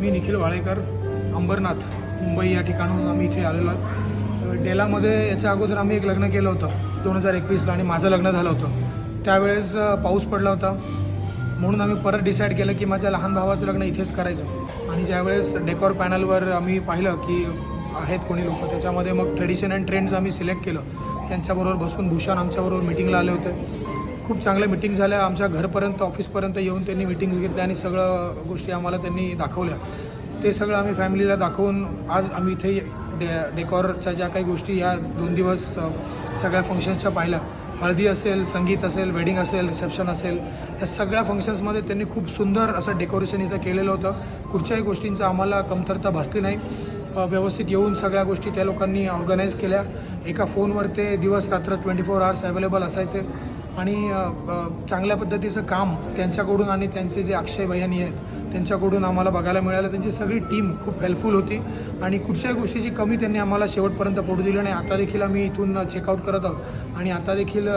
मी निखिल वाळेकर, अंबरनाथ, मुंबई या ठिकाणाहून आम्ही इथे आलेलो आहोत. डेलामध्ये याच्या अगोदर आम्ही एक लग्न केलं होतं 2021ला आणि माझं लग्न झालं होतं. त्यावेळेस पाऊस पडला होता, म्हणून आम्ही परत डिसाईड केलं की माझ्या लहान भावाचं लग्न इथेच करायचं. आणि ज्यावेळेस डेकोर पॅनलवर आम्ही पाहिलं की आहेत कोणी लोक, त्याच्यामध्ये मग ट्रेडिशन अँड ट्रेंड्स आम्ही सिलेक्ट केलं. त्यांच्याबरोबर बसून भूषण आमच्याबरोबर मिटिंगला आले होते. खूप चांगल्या मिटिंग झाल्या. आमच्या घरपर्यंत ऑफिसपर्यंत येऊन त्यांनी मिटिंग्स घेतल्या आणि सगळं गोष्टी आम्हाला त्यांनी दाखवल्या. ते सगळं आम्ही फॅमिलीला दाखवून आज आम्ही इथे डेकॉरच्या ज्या काही गोष्टी ह्या 2 दिवस सगळ्या फंक्शन्सच्या पाहिल्या. हळदी असेल, संगीत असेल, वेडिंग असेल, रिसेप्शन असेल, या सगळ्या फंक्शन्समध्ये त्यांनी खूप सुंदर असं डेकोरेशन इथं केलेलं होतं. कुठच्याही गोष्टींचं आम्हाला कमतरता भासली नाही. व्यवस्थित येऊन सगळ्या गोष्टी त्या लोकांनी ऑर्गनाईज केल्या. एका फोनवर ते दिवस रात्र 24 आवर्स अवेलेबल असायचे आणि चांगल्या पद्धतीचं काम त्यांच्याकडून आणि त्यांचे जे अक्षय भैयानी आहेत त्यांच्याकडून आम्हाला बघायला मिळालं. त्यांची सगळी टीम खूप हेल्पफुल होती आणि कुठच्याही गोष्टीची कमी त्यांनी आम्हाला शेवटपर्यंत पडू दिली नाही. आता देखील आम्ही इथून चेकआउट करत आहोत आणि आता देखील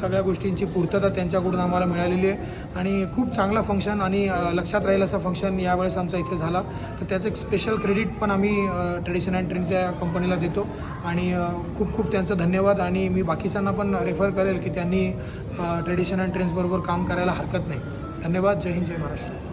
सगळ्या गोष्टींची पूर्तता त्यांच्याकडून आम्हाला मिळालेली आहे आणि खूप चांगला फंक्शन आणि लक्षात राहील असं फंक्शन यावेळेस आमचा इथे झाला. तर त्याचं एक स्पेशल क्रेडिट पण आम्ही ट्रेडिशन अँड ट्रेंड्स या कंपनीला देतो आणि खूप खूप त्यांचं धन्यवाद. आणि मी बाकीच्यांना पण रेफर करेल की त्यांनी ट्रेडिशन अँड ट्रेंड्सबरोबर काम करायला हरकत नाही. धन्यवाद. जय हिंद, जय महाराष्ट्र.